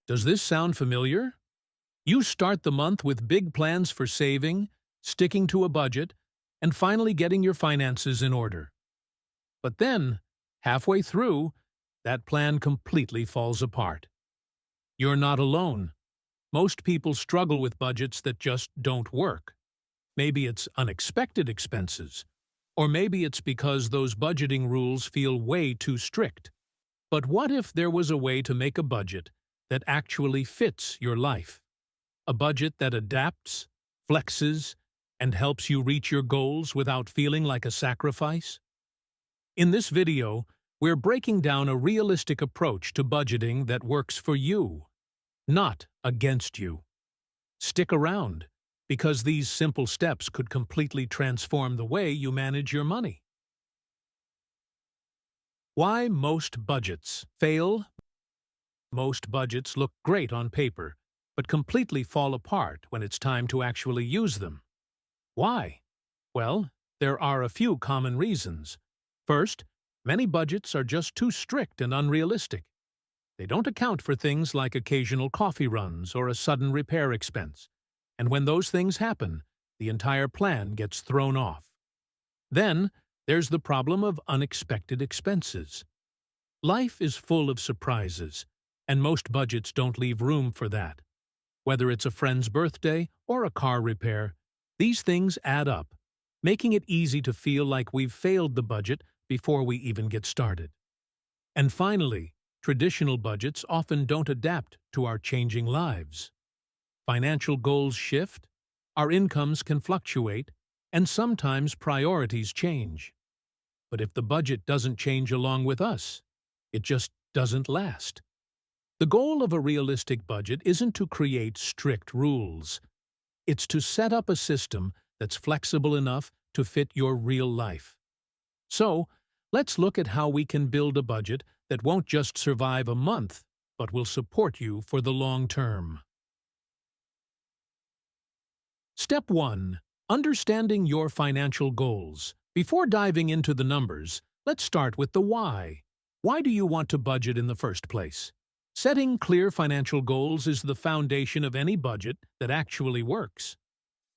Does this sound familiar? You start the month with big plans for saving, sticking to a budget, and finally getting your finances in order. But then, halfway through, that plan completely falls apart. You're not alone. Most people struggle with budgets that just don't work. Maybe it's unexpected expenses, or maybe it's because those budgeting rules feel way too strict. But what if there was a way to make a budget that actually fits your life? A budget that adapts, flexes, and helps you reach your goals without feeling like a sacrifice? In this video, we're breaking down a realistic approach to budgeting that works for you, not against you. Stick around, because these simple steps could completely transform the way you manage your money. Why most budgets fail? Most budgets look great on paper, but completely fall apart when it's time to actually use them. Why? Well, there are a few common reasons. First, many budgets are just too strict and unrealistic. They don't account for things like occasional coffee runs or a sudden repair expense. And when those things happen, the entire plan gets thrown off. Then, there's the problem of unexpected expenses. Life is full of surprises, and most budgets don't leave room for that. Whether it's a friend's birthday or a car repair, these things add up, making it easy to feel like we've failed the budget before we even get started. And finally, traditional budgets often don't adapt to our changing lives. Financial goals shift, our incomes can fluctuate, and sometimes priorities change. But if the budget doesn't change along with us, it just doesn't last. The goal of a realistic budget isn't to create strict rules. It's to set up a system that's flexible enough to fit your real life. So, let's look at how we can build a budget that won't just survive a month, but will support you for the long term. Step 1. Understanding your financial goals. Before diving into the numbers, let's start with the why. Why do you want to budget in the first place? Setting clear financial goals is the foundation of any budget that actually works.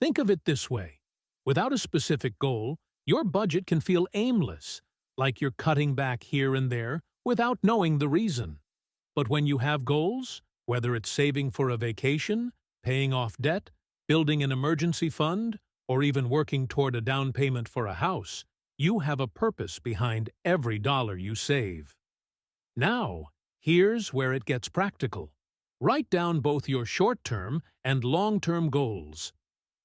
Think of it this way. Without a specific goal, your budget can feel aimless, like you're cutting back here and there without knowing the reason. But when you have goals, whether it's saving for a vacation, paying off debt, building an emergency fund, or even working toward a down payment for a house, you have a purpose behind every dollar you save. Now, here's where it gets practical. Write down both your short-term and long-term goals.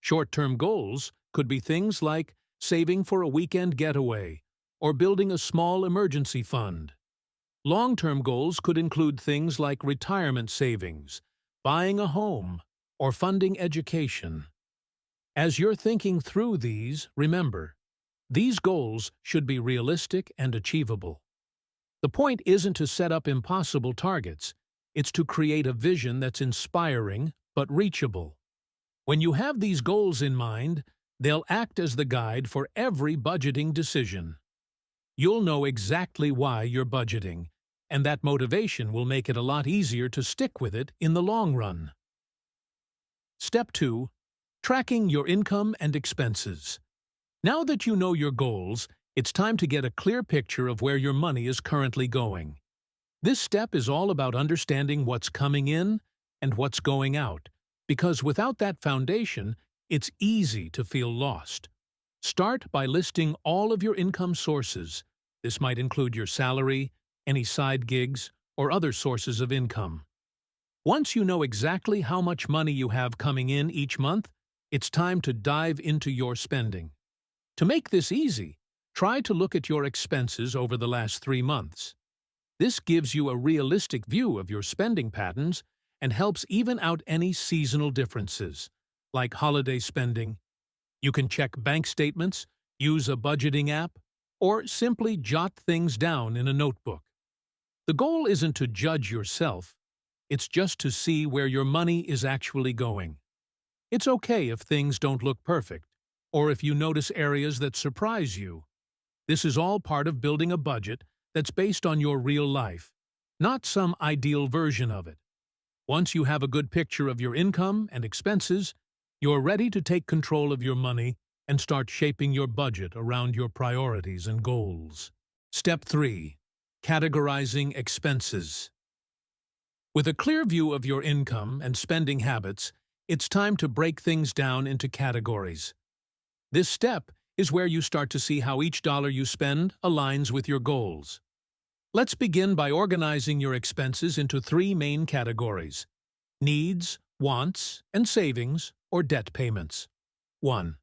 Short-term goals could be things like saving for a weekend getaway or building a small emergency fund. Long-term goals could include things like retirement savings, buying a home, or funding education. As you're thinking through these, remember, these goals should be realistic and achievable. The point isn't to set up impossible targets, it's to create a vision that's inspiring but reachable. When you have these goals in mind, they'll act as the guide for every budgeting decision. You'll know exactly why you're budgeting, and that motivation will make it a lot easier to stick with it in the long run. Step 2. Tracking your income and expenses. Now that you know your goals, it's time to get a clear picture of where your money is currently going. This step is all about understanding what's coming in and what's going out, because without that foundation, it's easy to feel lost. Start by listing all of your income sources. This might include your salary, any side gigs, or other sources of income. Once you know exactly how much money you have coming in each month, it's time to dive into your spending. To make this easy, try to look at your expenses over the last 3 months. This gives you a realistic view of your spending patterns and helps even out any seasonal differences, like holiday spending. You can check bank statements, use a budgeting app, or simply jot things down in a notebook. The goal isn't to judge yourself, it's just to see where your money is actually going. It's okay if things don't look perfect, or if you notice areas that surprise you. This is all part of building a budget that's based on your real life, not some ideal version of it. Once you have a good picture of your income and expenses, you're ready to take control of your money and start shaping your budget around your priorities and goals. Step 3. Categorizing expenses. With a clear view of your income and spending habits, it's time to break things down into categories. This step is where you start to see how each dollar you spend aligns with your goals. Let's begin by organizing your expenses into 3 main categories: needs, wants, and savings or debt payments. 1.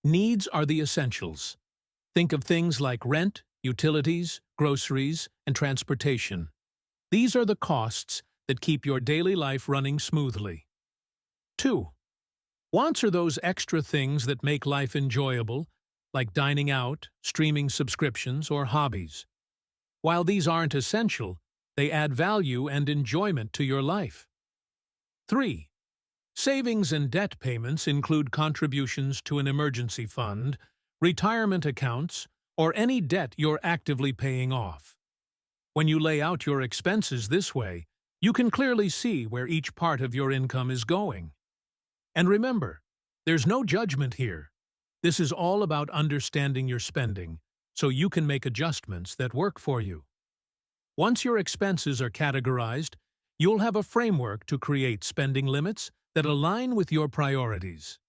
Needs are the essentials. Think of things like rent, utilities, groceries, and transportation. These are the costs that keep your daily life running smoothly. 2. Wants are those extra things that make life enjoyable, like dining out, streaming subscriptions, or hobbies. While these aren't essential, they add value and enjoyment to your life. 3. Savings and debt payments include contributions to an emergency fund, retirement accounts, or any debt you're actively paying off. When you lay out your expenses this way, you can clearly see where each part of your income is going. And remember, there's no judgment here. This is all about understanding your spending, so you can make adjustments that work for you. Once your expenses are categorized, you'll have a framework to create spending limits that align with your priorities.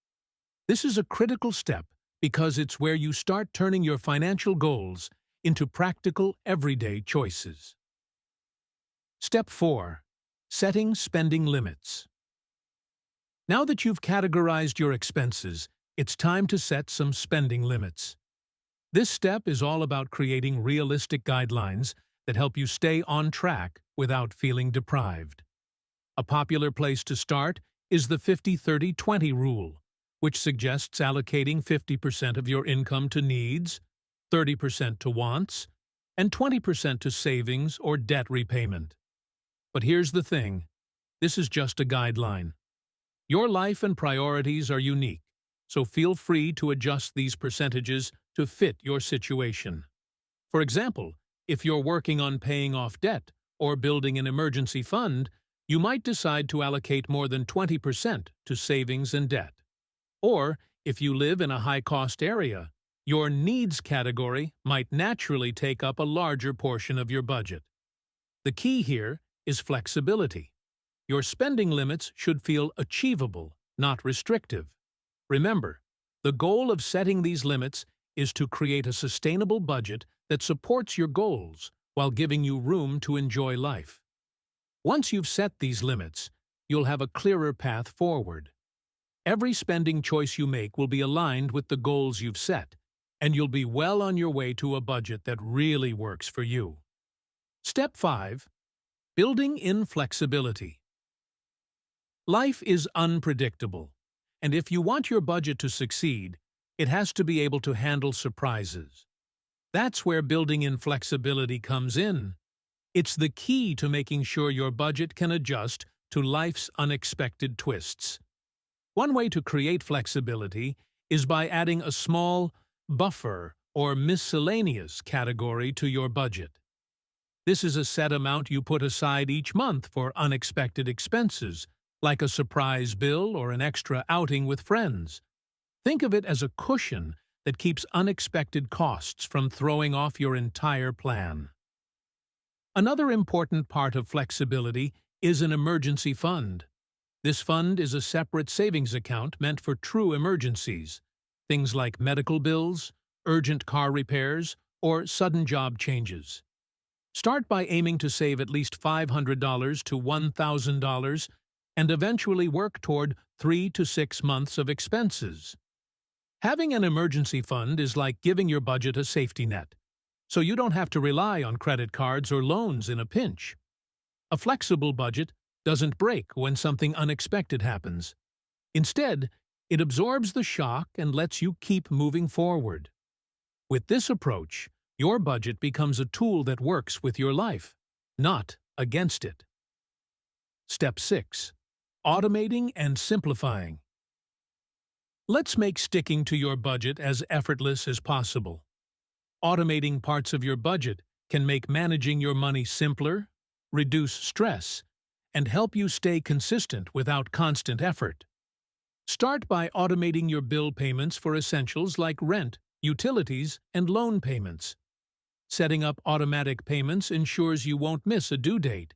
This is a critical step because it's where you start turning your financial goals into practical, everyday choices. Step 4. Setting spending limits. Now that you've categorized your expenses, it's time to set some spending limits. This step is all about creating realistic guidelines that help you stay on track without feeling deprived. A popular place to start is the 50-30-20 rule, which suggests allocating 50% of your income to needs, 30% to wants, and 20% to savings or debt repayment. But here's the thing, this is just a guideline. Your life and priorities are unique, so feel free to adjust these percentages to fit your situation. For example, if you're working on paying off debt or building an emergency fund, you might decide to allocate more than 20% to savings and debt. Or, if you live in a high-cost area, your needs category might naturally take up a larger portion of your budget. The key here is flexibility. Your spending limits should feel achievable, not restrictive. Remember, the goal of setting these limits is to create a sustainable budget that supports your goals while giving you room to enjoy life. Once you've set these limits, you'll have a clearer path forward. Every spending choice you make will be aligned with the goals you've set, and you'll be well on your way to a budget that really works for you. Step 5. Building in flexibility. Life is unpredictable, and if you want your budget to succeed, it has to be able to handle surprises. That's where building in flexibility comes in. It's the key to making sure your budget can adjust to life's unexpected twists. One way to create flexibility is by adding a small buffer or miscellaneous category to your budget. This is a set amount you put aside each month for unexpected expenses, like a surprise bill or an extra outing with friends. Think of it as a cushion that keeps unexpected costs from throwing off your entire plan. Another important part of flexibility is an emergency fund. This fund is a separate savings account meant for true emergencies, things like medical bills, urgent car repairs, or sudden job changes. Start by aiming to save at least $500 to $1,000 and eventually work toward 3 to 6 months of expenses. Having an emergency fund is like giving your budget a safety net, so you don't have to rely on credit cards or loans in a pinch. A flexible budget doesn't break when something unexpected happens. Instead, it absorbs the shock and lets you keep moving forward. With this approach, your budget becomes a tool that works with your life, not against it. Step 6. Automating and simplifying. Let's make sticking to your budget as effortless as possible. Automating parts of your budget can make managing your money simpler, reduce stress, and help you stay consistent without constant effort. Start by automating your bill payments for essentials like rent, utilities, and loan payments. Setting up automatic payments ensures you won't miss a due date,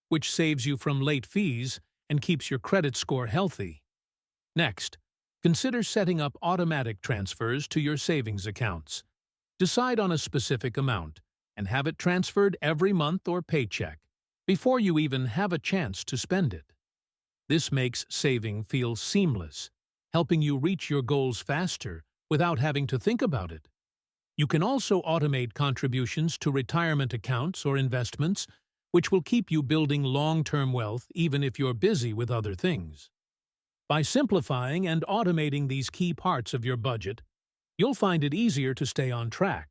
which saves you from late fees and keeps your credit score healthy. Next, consider setting up automatic transfers to your savings accounts. Decide on a specific amount and have it transferred every month or paycheck before you even have a chance to spend it. This makes saving feel seamless, helping you reach your goals faster without having to think about it. You can also automate contributions to retirement accounts or investments, which will keep you building long-term wealth even if you're busy with other things. By simplifying and automating these key parts of your budget, you'll find it easier to stay on track.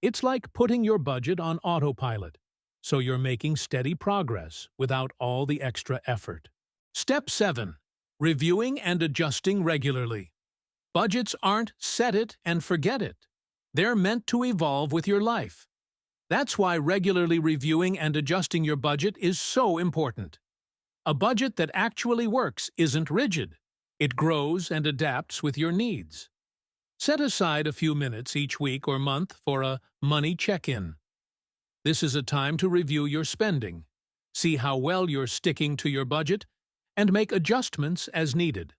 It's like putting your budget on autopilot, so you're making steady progress without all the extra effort. Step 7. Reviewing and adjusting regularly. Budgets aren't set it and forget it. They're meant to evolve with your life. That's why regularly reviewing and adjusting your budget is so important. A budget that actually works isn't rigid. It grows and adapts with your needs. Set aside a few minutes each week or month for a money check-in. This is a time to review your spending, see how well you're sticking to your budget, and make adjustments as needed.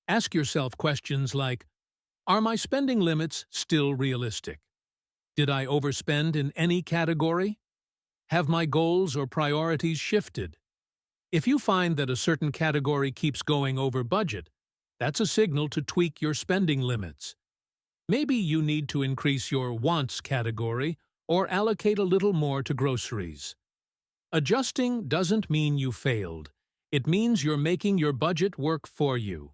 Ask yourself questions like, are my spending limits still realistic? Did I overspend in any category? Have my goals or priorities shifted? If you find that a certain category keeps going over budget, that's a signal to tweak your spending limits. Maybe you need to increase your wants category or allocate a little more to groceries. Adjusting doesn't mean you failed. It means you're making your budget work for you.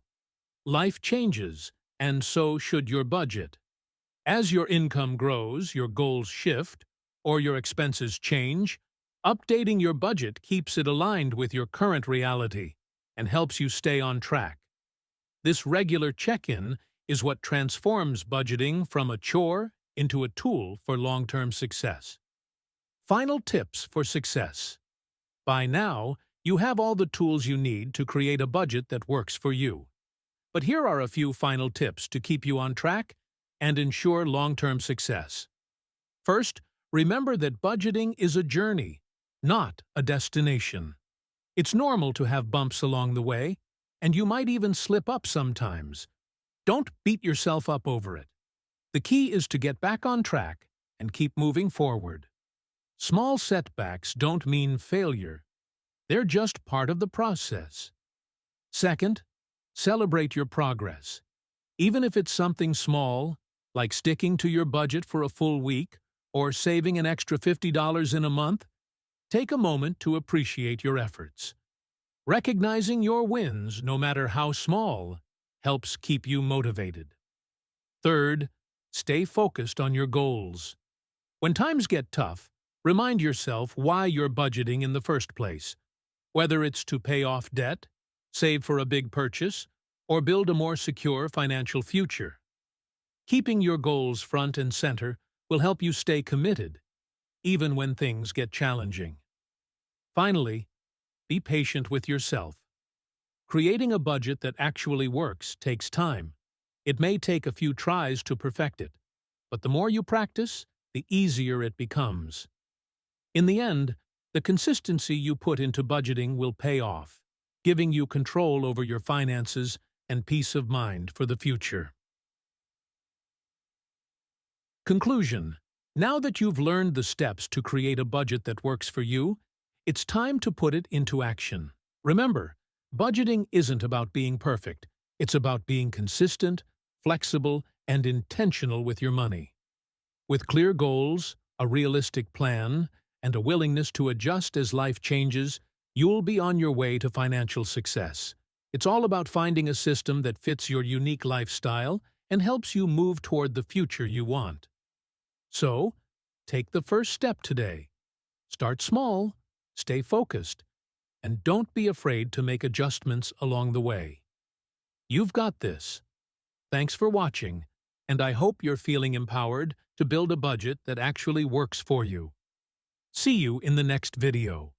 Life changes, and so should your budget. As your income grows, your goals shift, or your expenses change, updating your budget keeps it aligned with your current reality and helps you stay on track. This regular check-in is what transforms budgeting from a chore into a tool for long-term success. Final tips for success. By now, you have all the tools you need to create a budget that works for you. But here are a few final tips to keep you on track and ensure long-term success. First, remember that budgeting is a journey, not a destination. It's normal to have bumps along the way, and you might even slip up sometimes. Don't beat yourself up over it. The key is to get back on track and keep moving forward. Small setbacks don't mean failure. They're just part of the process. Second, celebrate your progress. Even if it's something small, like sticking to your budget for a full week or saving an extra $50 in a month, take a moment to appreciate your efforts. Recognizing your wins, no matter how small, helps keep you motivated. Third, stay focused on your goals. When times get tough, remind yourself why you're budgeting in the first place. Whether it's to pay off debt, save for a big purchase, or build a more secure financial future. Keeping your goals front and center will help you stay committed, even when things get challenging. Finally, be patient with yourself. Creating a budget that actually works takes time. It may take a few tries to perfect it, but the more you practice, the easier it becomes. In the end, the consistency you put into budgeting will pay off, giving you control over your finances and peace of mind for the future. Conclusion. Now that you've learned the steps to create a budget that works for you, it's time to put it into action. Remember, budgeting isn't about being perfect. It's about being consistent, flexible, and intentional with your money. With clear goals, a realistic plan, and a willingness to adjust as life changes, you'll be on your way to financial success. It's all about finding a system that fits your unique lifestyle and helps you move toward the future you want. So, take the first step today. Start small, stay focused, and don't be afraid to make adjustments along the way. You've got this. Thanks for watching, and I hope you're feeling empowered to build a budget that actually works for you. See you in the next video.